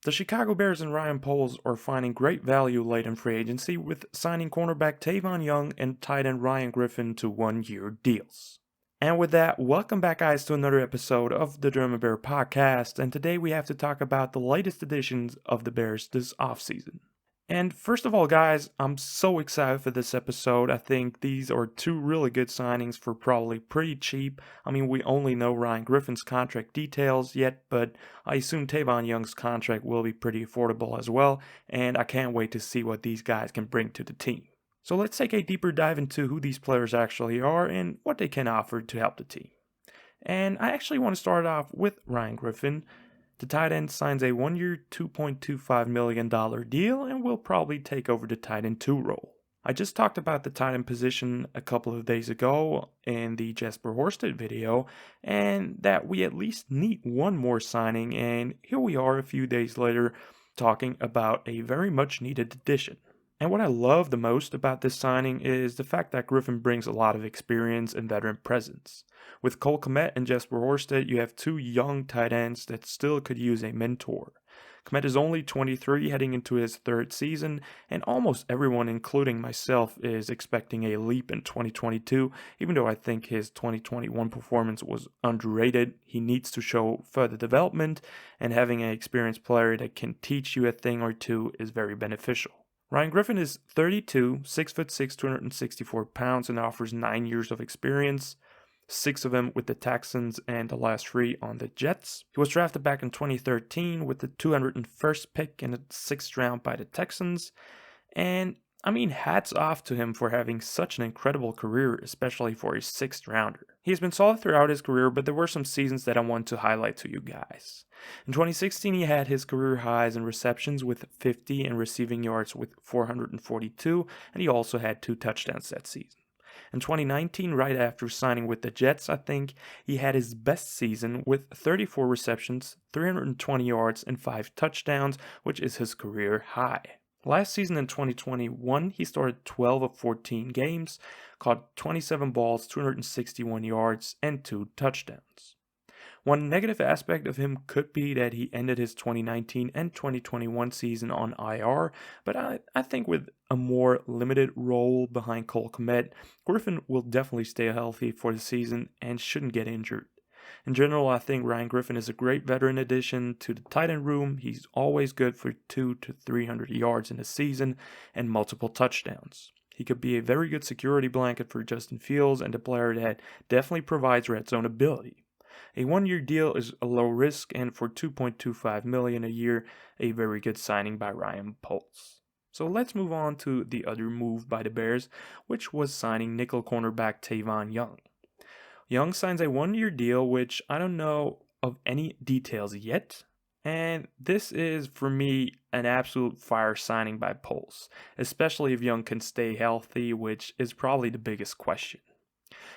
The Chicago Bears and Ryan Poles are finding great value late in free agency with signing cornerback Tavon Young and tight end Ryan Griffin to 1-year deals. And with that, welcome back guys to another episode of the German Bear podcast, and today we have to talk about the latest additions of the Bears this offseason. And first of all, guys, I'm so excited for this episode. I think these are two really good signings for probably pretty cheap. I mean, we only know Ryan Griffin's contract details yet, but I assume Tavon Young's contract will be pretty affordable as well, and I can't wait to see what these guys can bring to the team. So let's take a deeper dive into who these players actually are and what they can offer to help the team. And I actually want to start off with Ryan Griffin. The tight end signs a 1-year, $2.25 million deal and will probably take over the tight end 2 role. I just talked about the tight end position a couple of days ago in the Jesper Horsted video, and that we at least need one more signing, and here we are a few days later talking about a very much needed addition. And what I love the most about this signing is the fact that Griffin brings a lot of experience and veteran presence. With Cole Kmet and Jesper Horsted, you have two young tight ends that still could use a mentor. Kmet is only 23, heading into his third season, and almost everyone, including myself, is expecting a leap in 2022, even though I think his 2021 performance was underrated. He needs to show further development, and having an experienced player that can teach you a thing or two is very beneficial. Ryan Griffin is 32, 6'6", 264 pounds, and offers 9 years of experience, 6 of them with the Texans and the last 3 on the Jets. He was drafted back in 2013 with the 201st pick in the 6th round by the Texans, and I mean, hats off to him for having such an incredible career, especially for a 6th rounder. He has been solid throughout his career, but there were some seasons that I want to highlight to you guys. In 2016, he had his career highs in receptions with 50 and receiving yards with 442, and he also had 2 touchdowns that season. In 2019, right after signing with the Jets, I think he had his best season with 34 receptions, 320 yards, and 5 touchdowns, which is his career high. Last season in 2021, he started 12 of 14 games, caught 27 balls, 261 yards, and 2 touchdowns. One negative aspect of him could be that he ended his 2019 and 2021 season on IR, but I think with a more limited role behind Cole Kmet, Griffin will definitely stay healthy for the season and shouldn't get injured. In general, I think Ryan Griffin is a great veteran addition to the tight end room. He's always good for 200 to 300 yards in a season and multiple touchdowns. He could be a very good security blanket for Justin Fields and a player that definitely provides red zone ability. A 1-year deal is a low risk, and for $2.25 million a year, a very good signing by Ryan Poles. So let's move on to the other move by the Bears, which was signing nickel cornerback Tavon Young. Young signs a 1-year deal, which I don't know of any details yet, and this is, for me, an absolute fire signing by Poles, especially if Young can stay healthy, which is probably the biggest question.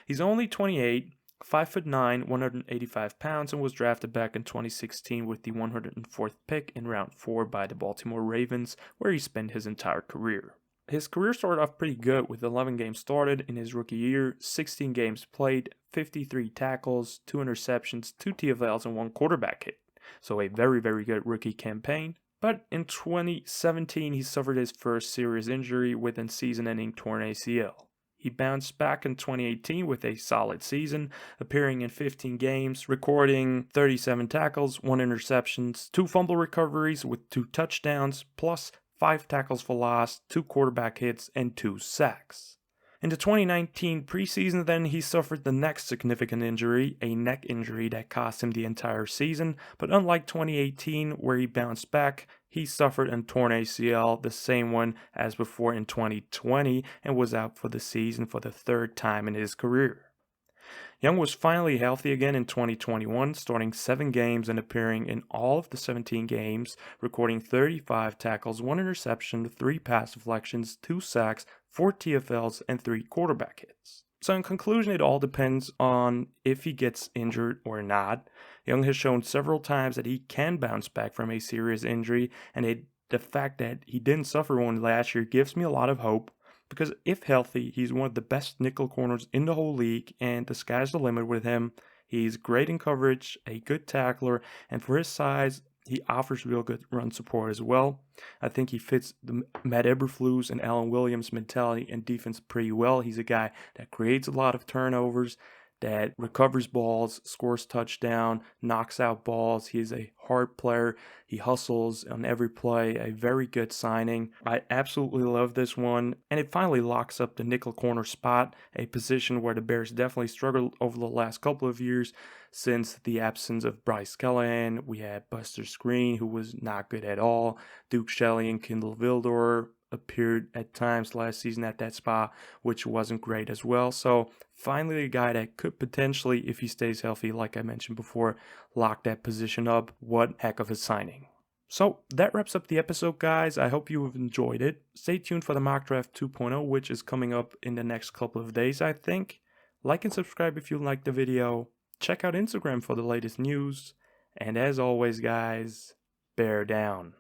He's only 28, 5'9", 185 pounds, and was drafted back in 2016 with the 104th pick in round 4 by the Baltimore Ravens, where he spent his entire career. His career started off pretty good with 11 games started in his rookie year, 16 games played, 53 tackles, 2 interceptions, 2 TFLs, and 1 quarterback hit. So a very, very good rookie campaign. But in 2017, he suffered his first serious injury with a season-ending torn ACL. He bounced back in 2018 with a solid season, appearing in 15 games, recording 37 tackles, 1 interceptions, 2 fumble recoveries with 2 touchdowns, plus 5 tackles for loss, 2 quarterback hits, and 2 sacks. In the 2019 preseason, then, he suffered the next significant injury, a neck injury that cost him the entire season, but unlike 2018, where he bounced back, he suffered a torn ACL, the same one as before in 2020, and was out for the season for the 3rd time in his career. Young was finally healthy again in 2021, starting 7 games and appearing in all of the 17 games, recording 35 tackles, 1 interception, 3 pass deflections, 2 sacks, 4 TFLs, and 3 quarterback hits. So in conclusion, it all depends on if he gets injured or not. Young has shown several times that he can bounce back from a serious injury, and the fact that he didn't suffer one last year gives me a lot of hope. Because if healthy, he's one of the best nickel corners in the whole league, and the sky's the limit with him. He's great in coverage, a good tackler, and for his size, He offers real good run support as well. I think he fits the Matt Eberflus and Alan Williams mentality and defense pretty well. He's a guy that creates a lot of turnovers, that recovers balls, scores touchdown, knocks out balls. He is a hard player. He hustles on every play. A very good signing. I absolutely love this one. And it finally locks up the nickel corner spot, a position where the Bears definitely struggled over the last couple of years. Since the absence of Bryce Callahan, we had Buster Skrine, who was not good at all. Duke Shelley and Kindle Vildor appeared at times last season at that spot, which wasn't great as well. So finally a guy that could potentially, if he stays healthy, like I mentioned before, lock that position up. What heck of a signing. So that wraps up the episode, guys. I hope you have enjoyed it. Stay tuned for the Mock Draft 2.0, which is coming up in the next couple of days, I think. Like and subscribe if you liked the video. Check out Instagram for the latest news. And as always, guys, bear down.